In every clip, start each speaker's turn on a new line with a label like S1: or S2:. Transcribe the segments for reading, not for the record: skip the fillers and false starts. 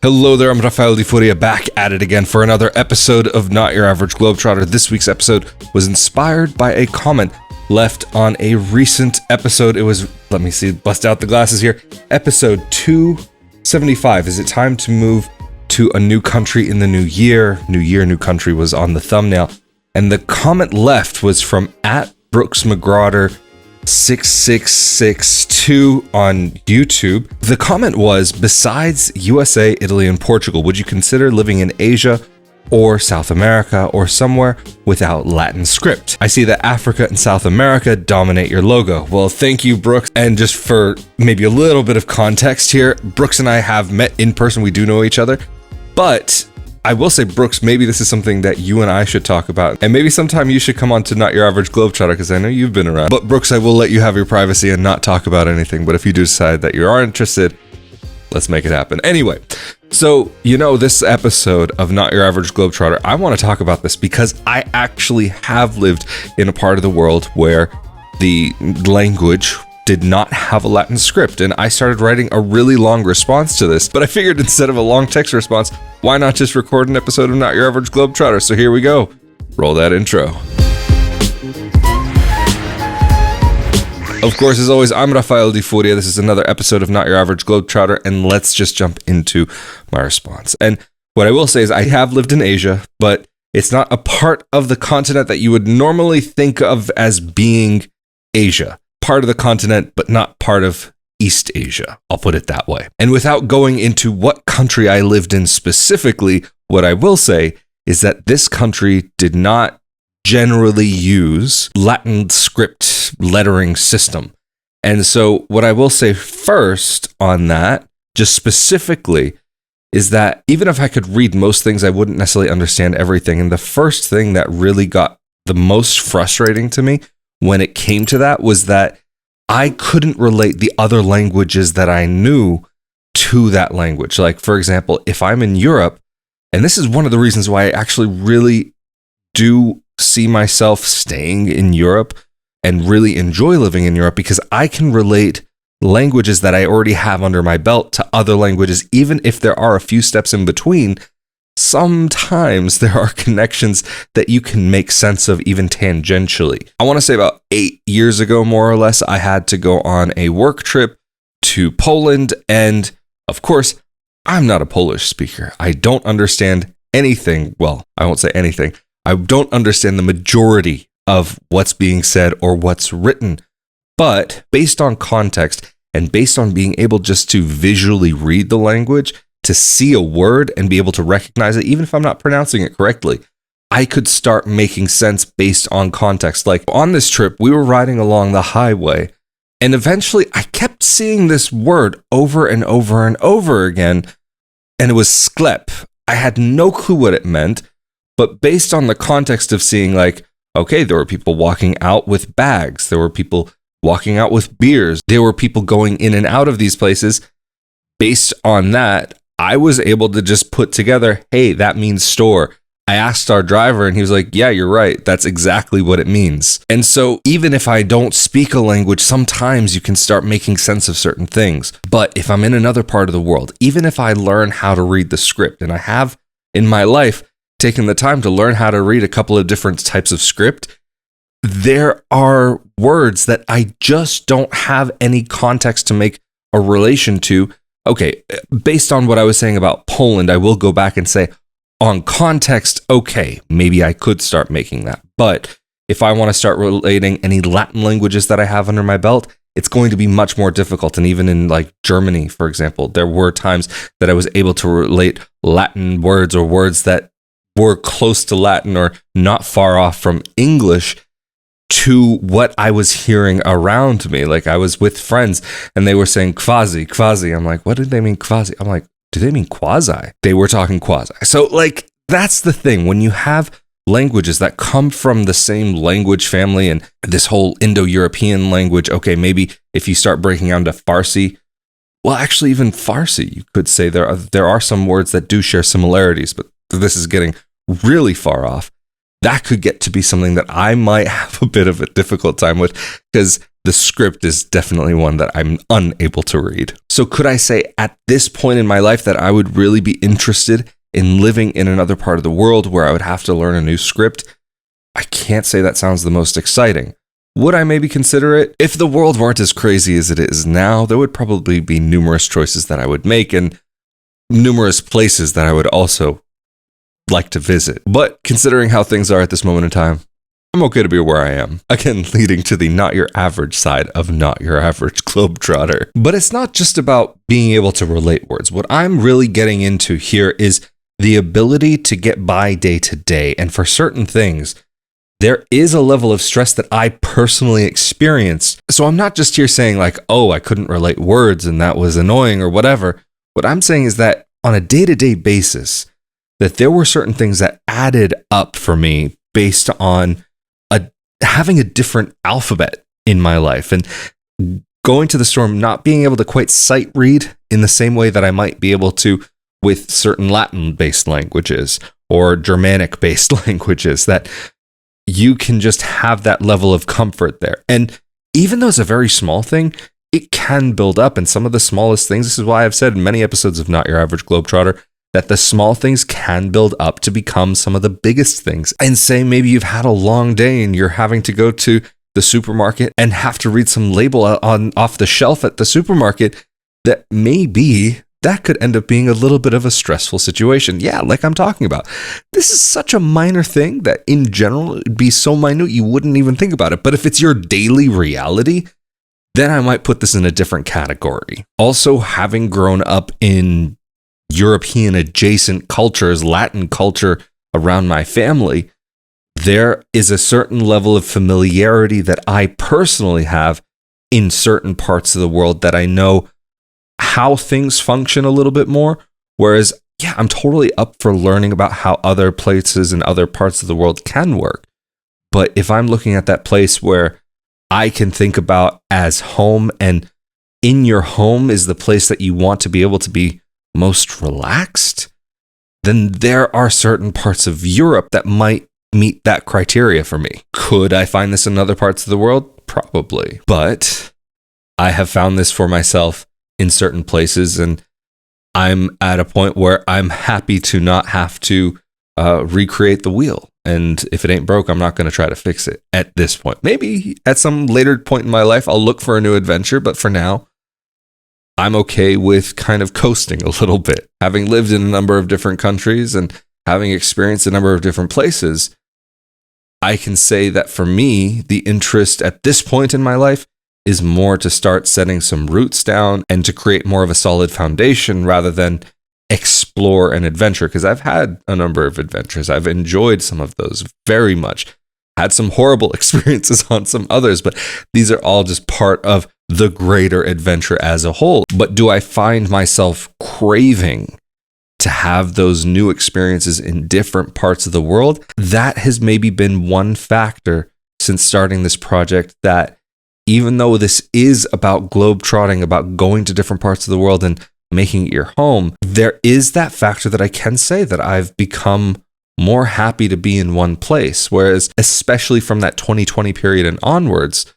S1: Hello there, I'm Rafael Di Furia, back at it again for another episode of Not Your Average Globetrotter. This week's episode was inspired by a comment left on a recent episode. It was, let me see, bust out the glasses here, episode 275. Is it time to move to a new country in the new year? New year, new country was on the thumbnail. And the comment left was from @BrooksMcGrawder6662 on YouTube. The comment was, besides USA, Italy, and Portugal, would you consider living in Asia or South America or somewhere without Latin script? I see that Africa and South America dominate your logo. Well, thank you, Brooks. And just for maybe a little bit of context here, Brooks and I have met in person. We do know each other, but I will say, Brooks, maybe this is something that you and I should talk about. And maybe sometime you should come on to Not Your Average Globetrotter, because I know you've been around. But Brooks, I will let you have your privacy and not talk about anything. But if you do decide that you are interested, let's make it happen. Anyway, so, this episode of Not Your Average Globetrotter, I want to talk about this because I actually have lived in a part of the world where the language did not have a Latin script, and I started writing a really long response to this, but I figured instead of a long text response, why not just record an episode of Not Your Average Globetrotter? So here we go. Roll that intro. Of course, as always, I'm Rafael Di Furia. This is another episode of Not Your Average Globetrotter, and let's just jump into my response. And what I will say is I have lived in Asia, but it's not a part of the continent that you would normally think of as being Asia. Part of the continent, but not part of East Asia. I'll put it that way. And without going into what country I lived in specifically, what I will say is that this country did not generally use Latin script lettering system. And so what I will say first on that, just specifically, is that even if I could read most things, I wouldn't necessarily understand everything. And the first thing that really got the most frustrating to me when it came to that was that I couldn't relate the other languages that I knew to that language. Like, for example, if I'm in Europe, and this is one of the reasons why I actually really do see myself staying in Europe and really enjoy living in Europe, because I can relate languages that I already have under my belt to other languages, even if there are a few steps in between. Sometimes there are connections that you can make sense of even tangentially. I want to say about 8 years ago, more or less, I had to go on a work trip to Poland. And of course, I'm not a Polish speaker. I don't understand anything. Well, I won't say anything. I don't understand the majority of what's being said or what's written. But based on context and based on being able just to visually read the language, to see a word and be able to recognize it, even if I'm not pronouncing it correctly, I could start making sense based on context. Like on this trip, we were riding along the highway, and eventually I kept seeing this word over and over and over again, and it was sklep. I had no clue what it meant, but based on the context of seeing, like, okay, there were people walking out with bags, there were people walking out with beers, there were people going in and out of these places. Based on that, I was able to just put together, hey, that means store. I asked our driver and he was like, yeah, you're right. That's exactly what it means. And so even if I don't speak a language, sometimes you can start making sense of certain things. But if I'm in another part of the world, even if I learn how to read the script, and I have in my life taken the time to learn how to read a couple of different types of script, there are words that I just don't have any context to make a relation to. Okay, based on what I was saying about Poland, I will go back and say, on context, okay, maybe I could start making that. But if I want to start relating any Latin languages that I have under my belt, it's going to be much more difficult. And even in like Germany, for example, there were times that I was able to relate Latin words or words that were close to Latin or not far off from English to what I was hearing around me. Like I was with friends and they were saying quasi. I'm like, what did they mean quasi? I'm like, do they mean quasi? They were talking quasi. So like, that's the thing. When you have languages that come from the same language family and this whole Indo-European language, okay, maybe if you start breaking down to Farsi, well, actually even Farsi, you could say there are some words that do share similarities, but this is getting really far off. That could get to be something that I might have a bit of a difficult time with, because the script is definitely one that I'm unable to read. So could I say at this point in my life that I would really be interested in living in another part of the world where I would have to learn a new script? I can't say that sounds the most exciting. Would I maybe consider it? If the world weren't as crazy as it is now, there would probably be numerous choices that I would make and numerous places that I would also like to visit. But considering how things are at this moment in time, I'm okay to be where I am. Again, leading to the not your average side of Not Your Average Globetrotter. But it's not just about being able to relate words. What I'm really getting into here is the ability to get by day to day. And for certain things, there is a level of stress that I personally experienced. So I'm not just here saying like, oh, I couldn't relate words and that was annoying or whatever. What I'm saying is that on a day-to-day basis, that there were certain things that added up for me based on having a different alphabet in my life and going to the store, not being able to quite sight read in the same way that I might be able to with certain Latin-based languages or Germanic-based languages, that you can just have that level of comfort there. And even though it's a very small thing, it can build up. And some of the smallest things, this is why I've said in many episodes of Not Your Average Globetrotter, that the small things can build up to become some of the biggest things. And say maybe you've had a long day and you're having to go to the supermarket and have to read some label off the shelf at the supermarket, that maybe that could end up being a little bit of a stressful situation. Yeah, like I'm talking about. This is such a minor thing that in general, it'd be so minute you wouldn't even think about it. But if it's your daily reality, then I might put this in a different category. Also, having grown up in European adjacent cultures, Latin culture around my family, there is a certain level of familiarity that I personally have in certain parts of the world that I know how things function a little bit more. Whereas, yeah, I'm totally up for learning about how other places and other parts of the world can work. But if I'm looking at that place where I can think about as home, and in your home is the place that you want to be able to be most relaxed, then there are certain parts of Europe that might meet that criteria for me. Could I find this in other parts of the world? Probably. But I have found this for myself in certain places, and I'm at a point where I'm happy to not have to recreate the wheel. And if it ain't broke, I'm not going to try to fix it at this point. Maybe at some later point in my life, I'll look for a new adventure. But for now, I'm okay with kind of coasting a little bit. Having lived in a number of different countries and having experienced a number of different places, I can say that for me, the interest at this point in my life is more to start setting some roots down and to create more of a solid foundation rather than explore an adventure. Because I've had a number of adventures. I've enjoyed some of those very much. Had some horrible experiences on some others, but these are all just part of the greater adventure as a whole. But do I find myself craving to have those new experiences in different parts of the world? That has maybe been one factor since starting this project, that even though this is about globetrotting, about going to different parts of the world and making it your home, there is that factor that I can say that I've become more happy to be in one place. Whereas, especially from that 2020 period and onwards,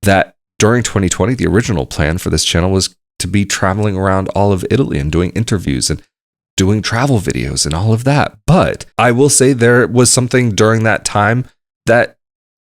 S1: that during 2020, the original plan for this channel was to be traveling around all of Italy and doing interviews and doing travel videos and all of that. But I will say there was something during that time that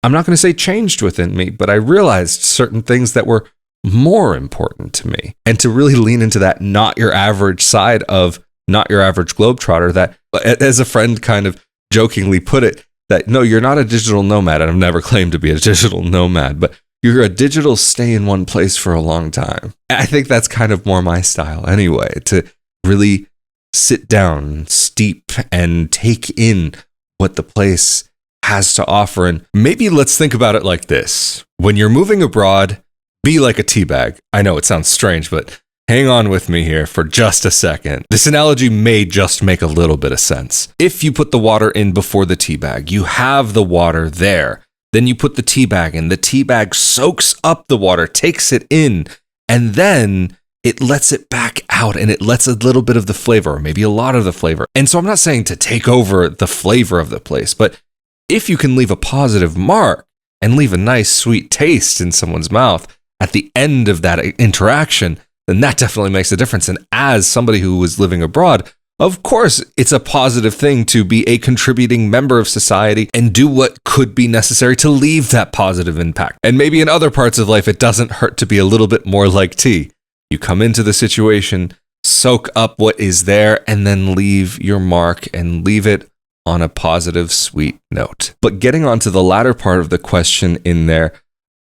S1: I'm not going to say changed within me, but I realized certain things that were more important to me. And to really lean into that not your average side of Not Your Average Globetrotter, that, as a friend kind of jokingly put it, that no, you're not a digital nomad, and I've never claimed to be a digital nomad, but you're a digital stay in one place for a long time. I think that's kind of more my style anyway, to really sit down, steep, and take in what the place has to offer. And maybe let's think about it like this. When you're moving abroad, be like a tea bag. I know it sounds strange, but hang on with me here for just a second. This analogy may just make a little bit of sense. If you put the water in before the tea bag, you have the water there. Then you put the tea bag in. The tea bag soaks up the water, takes it in, and then it lets it back out, and it lets a little bit of the flavor, or maybe a lot of the flavor. And so I'm not saying to take over the flavor of the place, but if you can leave a positive mark, and leave a nice sweet taste in someone's mouth at the end of that interaction, then that definitely makes a difference. And as somebody who was living abroad, of course, it's a positive thing to be a contributing member of society and do what could be necessary to leave that positive impact. And maybe in other parts of life, it doesn't hurt to be a little bit more like tea. You come into the situation, soak up what is there, and then leave your mark and leave it on a positive, sweet note. But getting on to the latter part of the question in there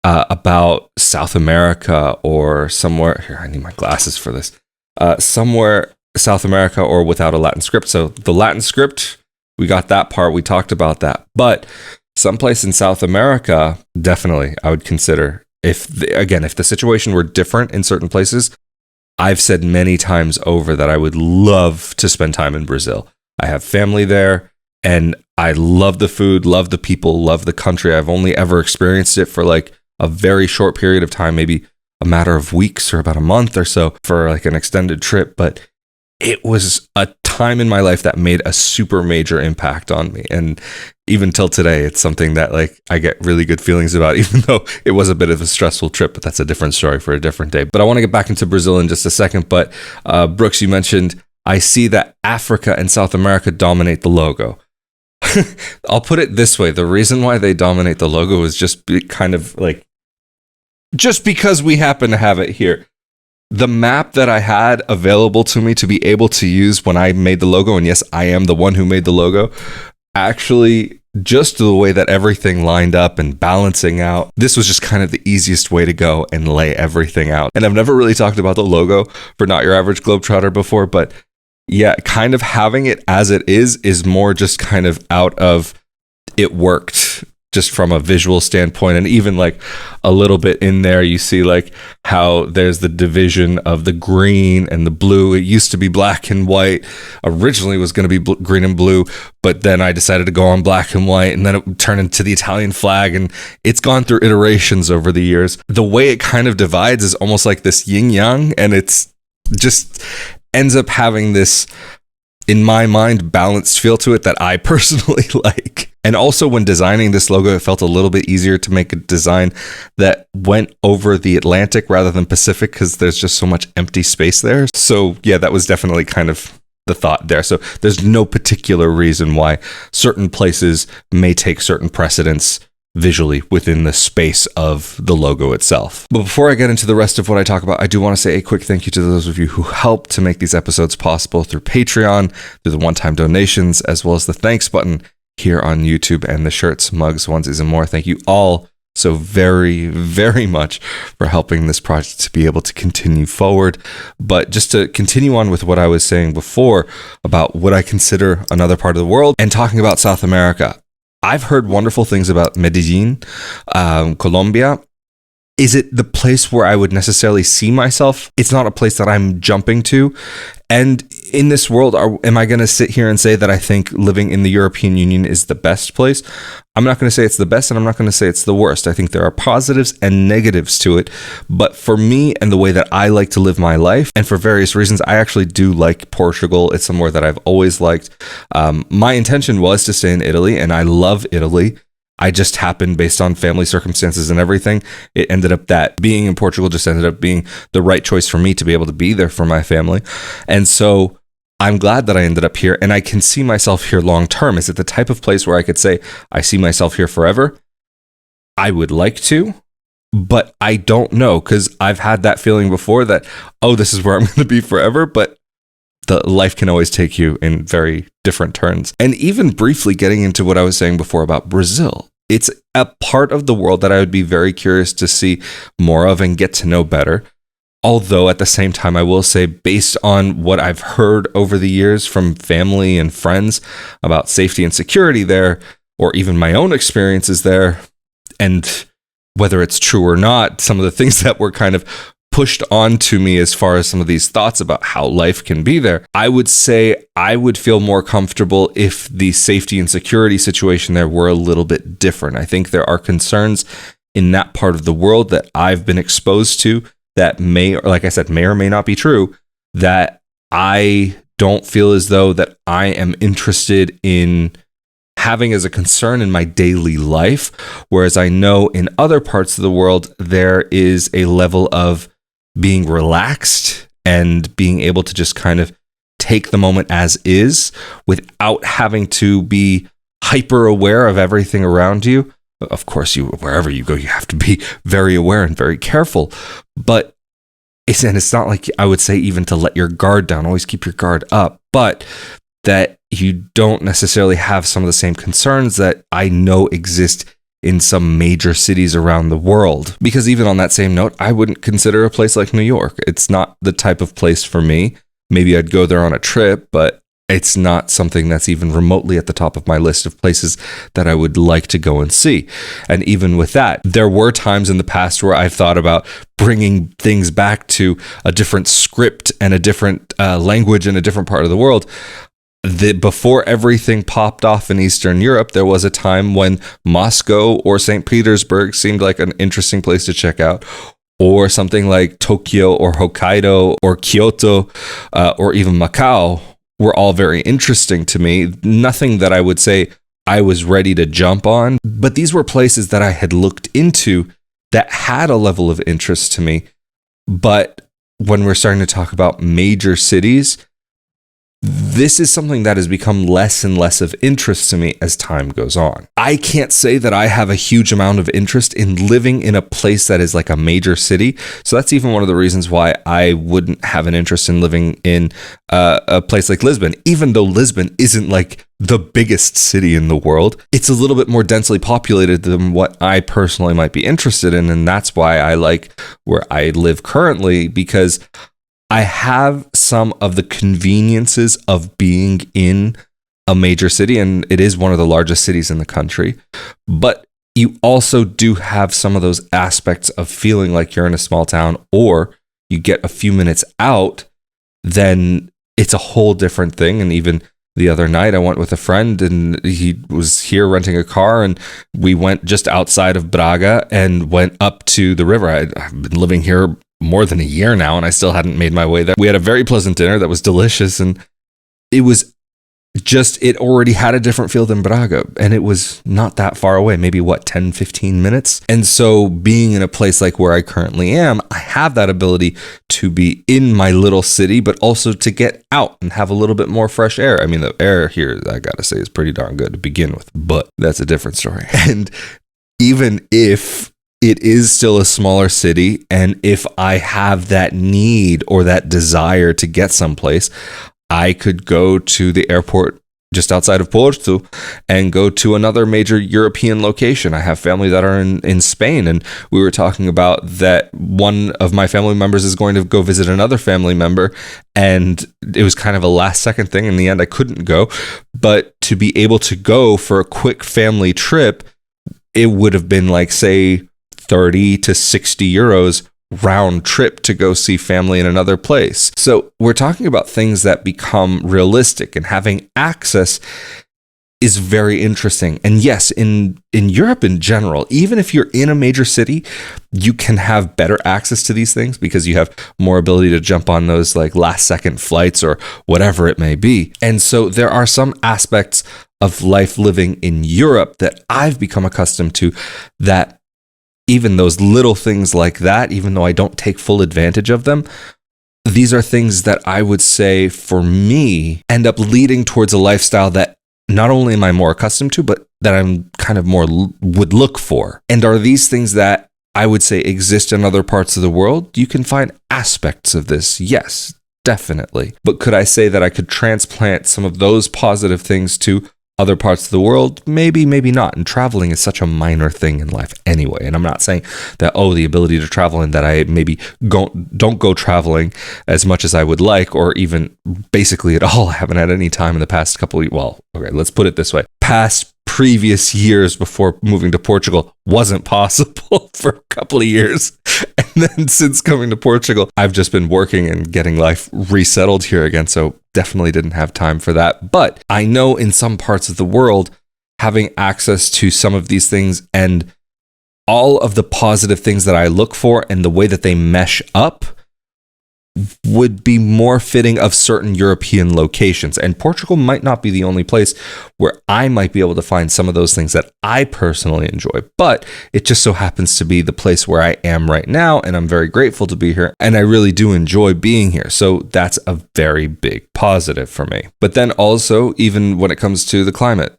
S1: about South America or somewhere, here, I need my glasses for this, somewhere South America or without a Latin script. So the Latin script, we got that part, we talked about that. But someplace in South America, definitely I would consider, if the situation were different in certain places, I've said many times over that I would love to spend time in Brazil. I have family there and I love the food, love the people, love the country. I've only ever experienced it for like a very short period of time, maybe a matter of weeks or about a month or so for like an extended trip. But it was a time in my life that made a super major impact on me. And even till today, it's something that like I get really good feelings about, even though it was a bit of a stressful trip, but that's a different story for a different day. But I want to get back into Brazil in just a second. But Brooks, you mentioned, I see that Africa and South America dominate the logo. I'll put it this way. The reason why they dominate the logo is just because we happen to have it here. The map that I had available to me to be able to use when I made the logo, and yes, I am the one who made the logo, actually, just the way that everything lined up and balancing out, this was just kind of the easiest way to go and lay everything out. And I've never really talked about the logo for Not Your Average Globetrotter before, but yeah, kind of having it as it is more just kind of out of it worked just from a visual standpoint. And even like a little bit in there, you see like how there's the division of the green and the blue. It used to be black and white. Originally was going to be green and blue, but then I decided to go on black and white, and then it turned into the Italian flag, and it's gone through iterations over the years. The way it kind of divides is almost like this yin yang, and it's just ends up having this, in my mind, balanced feel to it that I personally like. And also when designing this logo, it felt a little bit easier to make a design that went over the Atlantic rather than Pacific, because there's just so much empty space there. So yeah, that was definitely kind of the thought there. So there's no particular reason why certain places may take certain precedence visually within the space of the logo itself. But before I get into the rest of what I talk about, I do want to say a quick thank you to those of you who helped to make these episodes possible through Patreon, through the one-time donations, as well as the thanks button here on YouTube, and the shirts, mugs, onesies, and more. Thank you all so very, very much for helping this project to be able to continue forward. But just to continue on with what I was saying before about what I consider another part of the world and talking about South America, I've heard wonderful things about Medellin, Colombia. Is it the place where I would necessarily see myself? It's not a place that I'm jumping to. And in this world, am I going to sit here and say that I think living in the European Union is the best place? I'm not going to say it's the best, and I'm not going to say it's the worst. I think there are positives and negatives to it. But for me and the way that I like to live my life, and for various reasons, I actually do like Portugal. It's somewhere that I've always liked. My intention was to stay in Italy, and I love Italy. I just happened, based on family circumstances and everything, it ended up that being in Portugal just ended up being the right choice for me to be able to be there for my family. And so I'm glad that I ended up here, and I can see myself here long term. Is it the type of place where I could say I see myself here forever? I would like to, but I don't know, because I've had that feeling before that, oh, this is where I'm going to be forever, but the life can always take you in very different turns. And even briefly getting into what I was saying before about Brazil, it's a part of the world that I would be very curious to see more of and get to know better. Although at the same time, I will say, based on what I've heard over the years from family and friends about safety and security there, or even my own experiences there, and whether it's true or not, some of the things that were kind of pushed on to me as far as some of these thoughts about how life can be there, I would say I would feel more comfortable if the safety and security situation there were a little bit different. I think there are concerns in that part of the world that I've been exposed to that may, like I said, may or may not be true, that I don't feel as though that I am interested in having as a concern in my daily life. Whereas I know in other parts of the world, there is a level of being relaxed and being able to just kind of take the moment as is without having to be hyper aware of everything around you. Of course, wherever you go, you have to be very aware and very careful. But it's not like I would say even to let your guard down, always keep your guard up, but that you don't necessarily have some of the same concerns that I know exist in some major cities around the world. Because even on that same note, I wouldn't consider a place like New York. It's not the type of place for me. Maybe I'd go there on a trip, but it's not something that's even remotely at the top of my list of places that I would like to go and see. And even with that, there were times in the past where I've thought about bringing things back to a different script and a different language in a different part of the world. Before everything popped off in Eastern Europe, there was a time when Moscow or St. Petersburg seemed like an interesting place to check out, or something like Tokyo or Hokkaido or Kyoto or even Macau were all very interesting to me. Nothing that I would say I was ready to jump on, but these were places that I had looked into that had a level of interest to me. But when we're starting to talk about major cities, this is something that has become less and less of interest to me as time goes on. I can't say that I have a huge amount of interest in living in a place that is like a major city. So that's even one of the reasons why I wouldn't have an interest in living in a place like Lisbon. Even though Lisbon isn't like the biggest city in the world, it's a little bit more densely populated than what I personally might be interested in. And that's why I like where I live currently, because I have some of the conveniences of being in a major city, and it is one of the largest cities in the country. But you also do have some of those aspects of feeling like you're in a small town, or you get a few minutes out, then it's a whole different thing. And even the other night, I went with a friend, and he was here renting a car, and we went just outside of Braga and went up to the river. I've been living here more than a year now, and I still hadn't made my way there. We had a very pleasant dinner that was delicious, and it was just, it already had a different feel than Braga, and it was not that far away, maybe 10, 15 minutes. And so being in a place like where I currently am, I have that ability to be in my little city, but also to get out and have a little bit more fresh air. I mean, the air here, I gotta say, is pretty darn good to begin with, but that's a different story. And even if it is still a smaller city, and if I have that need or that desire to get someplace, I could go to the airport just outside of Porto and go to another major European location. I have family that are in Spain, and we were talking about that one of my family members is going to go visit another family member, and it was kind of a last second thing. In the end, I couldn't go, but to be able to go for a quick family trip, it would have been like, say, 30 to 60 euros round trip to go see family in another place. So we're talking about things that become realistic, and having access is very interesting. And yes, in Europe in general, even if you're in a major city, you can have better access to these things because you have more ability to jump on those like last second flights or whatever it may be. And so there are some aspects of life living in Europe that I've become accustomed to, that even those little things like that, even though I don't take full advantage of them, these are things that I would say for me end up leading towards a lifestyle that not only am I more accustomed to, but that I'm kind of more would look for. And are these things that I would say exist in other parts of the world? You can find aspects of this, yes, definitely. But could I say that I could transplant some of those positive things to other parts of the world? Maybe, maybe not. And traveling is such a minor thing in life anyway. And I'm not saying that, the ability to travel and that I maybe don't go traveling as much as I would like, or even basically at all. I haven't had any time in the past couple of, let's put it this way. Previous years before moving to Portugal wasn't possible for a couple of years. And then since coming to Portugal, I've just been working and getting life resettled here again. So definitely didn't have time for that. But I know in some parts of the world, having access to some of these things and all of the positive things that I look for and the way that they mesh up would be more fitting of certain European locations. And Portugal might not be the only place where I might be able to find some of those things that I personally enjoy. But it just so happens to be the place where I am right now, and I'm very grateful to be here, and I really do enjoy being here. So that's a very big positive for me. But then also, even when it comes to the climate,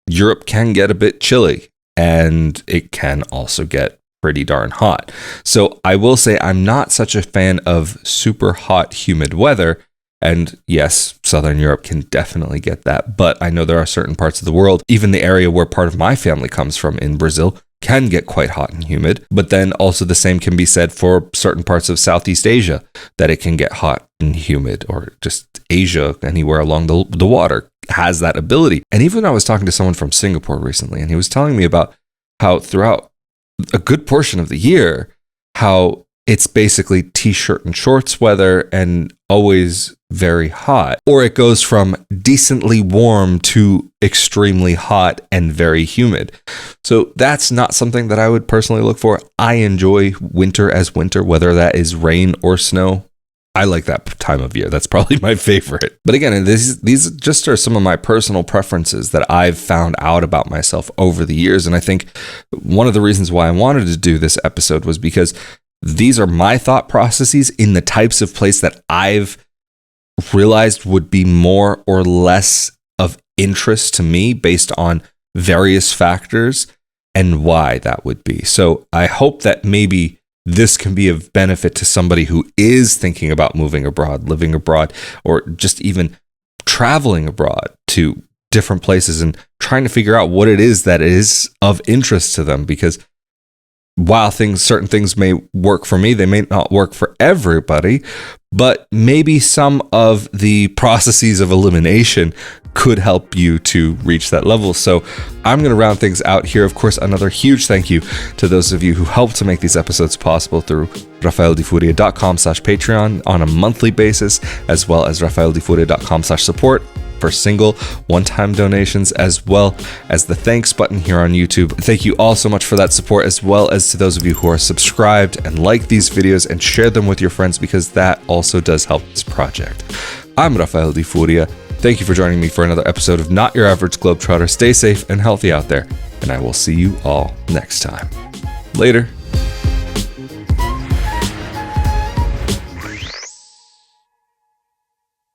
S1: Europe can get a bit chilly, and it can also get pretty darn hot. So I will say I'm not such a fan of super hot, humid weather. And yes, Southern Europe can definitely get that. But I know there are certain parts of the world, even the area where part of my family comes from in Brazil, can get quite hot and humid. But then also the same can be said for certain parts of Southeast Asia, that it can get hot and humid, or just Asia, anywhere along the water has that ability. And even I was talking to someone from Singapore recently, and he was telling me about how throughout a good portion of the year, how it's basically t-shirt and shorts weather and always very hot, or it goes from decently warm to extremely hot and very humid. So that's not something that I would personally look for. I enjoy winter as winter, whether that is rain or snow. I like that time of year. That's probably my favorite. But again, these just are some of my personal preferences that I've found out about myself over the years. And I think one of the reasons why I wanted to do this episode was because these are my thought processes in the types of place that I've realized would be more or less of interest to me based on various factors and why that would be. So I hope that maybe this can be of benefit to somebody who is thinking about moving abroad, living abroad, or just even traveling abroad to different places and trying to figure out what it is that is of interest to them. Because while certain things may work for me, they may not work for everybody, but maybe some of the processes of elimination could help you to reach that level. So I'm going to round things out here. Of course, another huge thank you to those of you who helped to make these episodes possible through rafaeldifuria.com/Patreon on a monthly basis, as well as rafaeldifuria.com/support for single one-time donations, as well as the thanks button here on YouTube. Thank you all so much for that support, as well as to those of you who are subscribed and like these videos and share them with your friends, because that also does help this project. I'm Rafael Di Furia. Thank you for joining me for another episode of Not Your Average Globetrotter. Stay safe and healthy out there, and I will see you all next time. Later.